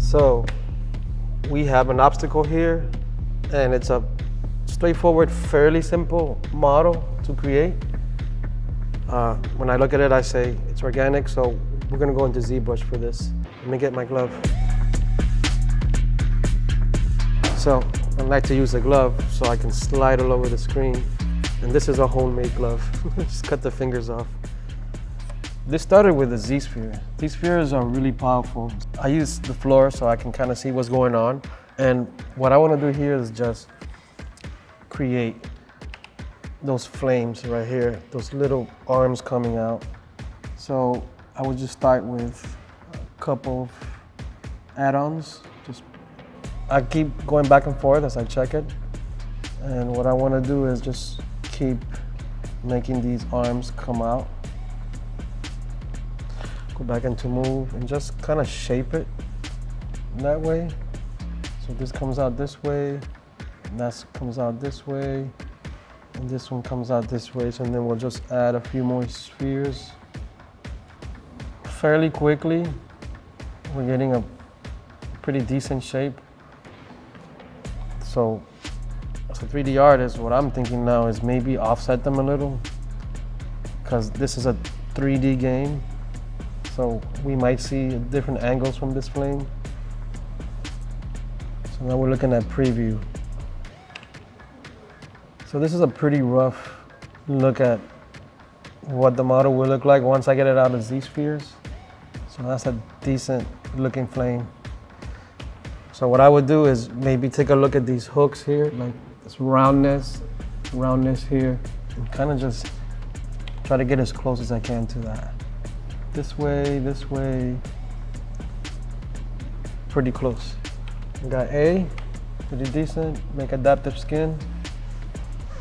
So we have an obstacle here, and it's a straightforward, fairly simple model to create. When I look at it, I say it's organic, so we're gonna go into ZBrush for this. Let me get my glove. So I like to use a glove so I can slide all over the screen. And this is a homemade glove. Just cut the fingers off. This started with a Z-sphere. These spheres are really powerful. I use the floor so I can kind of see what's going on. And what I want to do here is just create those flames right here, those little arms coming out. So I would just start with a couple of add-ons. I keep going back and forth as I check it. And what I want to do is just keep making these arms come out. Go back into move and just kind of shape it that way. So this comes out this way, and that comes out this way, and this one comes out this way. So then we'll just add a few more spheres. Fairly quickly, we're getting a pretty decent shape. So as a 3D artist, what I'm thinking now is maybe offset them a little, because this is a 3D game. So we might see different angles from this flame. So now we're looking at preview. So this is a pretty rough look at what the model will look like once I get it out of Z-spheres. So that's a decent looking flame. So what I would do is maybe take a look at these hooks here, like this roundness here, and kind of just try to get as close as I can to that. This way, pretty close. We got A, pretty decent, make adaptive skin.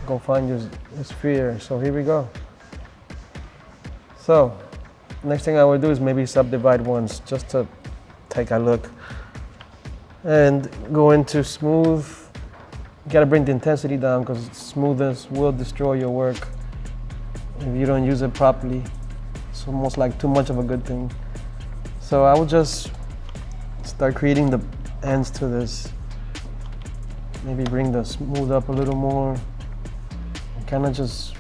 Go find your sphere, so here we go. So, next thing I would do is maybe subdivide once, just to take a look. And go into smooth. You gotta bring the intensity down because smoothness will destroy your work if you don't use it properly. It's almost like too much of a good thing. So I would just start creating the ends to this. Maybe bring the smooth up a little more. And kind of just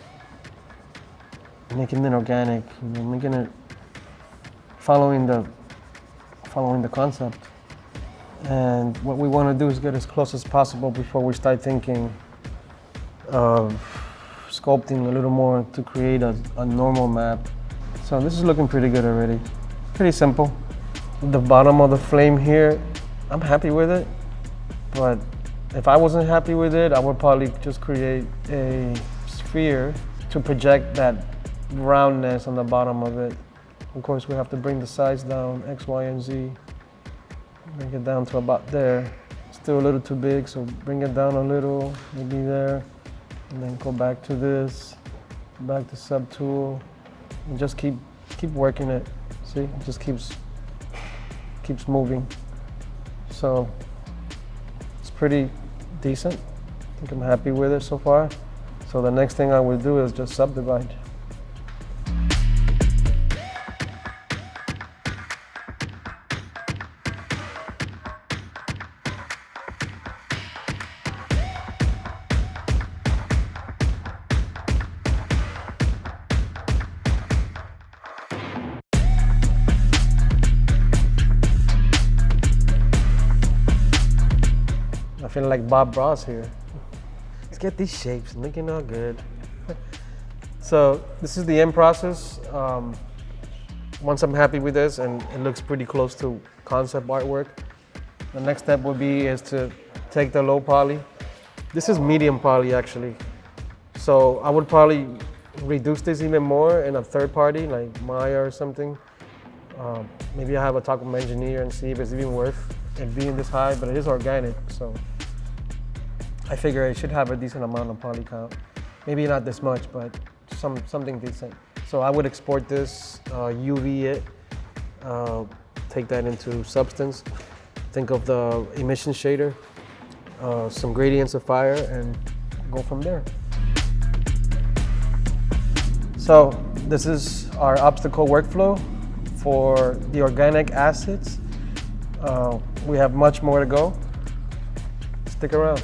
making it organic, making it following the concept. And what we want to do is get as close as possible before we start thinking of sculpting a little more to create a normal map. So this is looking pretty good already. Pretty simple. The bottom of the flame here, I'm happy with it. But if I wasn't happy with it, I would probably just create a sphere to project that roundness on the bottom of it. Of course, we have to bring the size down, X, Y, and Z. Bring it down to about there. Still a little too big, so bring it down a little, maybe there. And then go back to this, back to subtool, and just keep working it. See, it just keeps moving. So it's pretty decent. I think I'm happy with it so far. So the next thing I will do is just subdivide. I feel like Bob Ross here. Let's get these shapes looking all good. So this is the end process. Once I'm happy with this and it looks pretty close to concept artwork, the next step would be is to take the low poly. This is medium poly actually. So I would probably reduce this even more in a third party like Maya or something. Maybe I have a talk with my engineer and see if it's even worth it being this high, but it is organic, so I figure it should have a decent amount of poly count. Maybe not this much, but something decent. So I would export this, UV it, take that into Substance. Think of the emission shader, some gradients of fire, and go from there. So this is our obstacle workflow for the organic assets. We have much more to go. Stick around.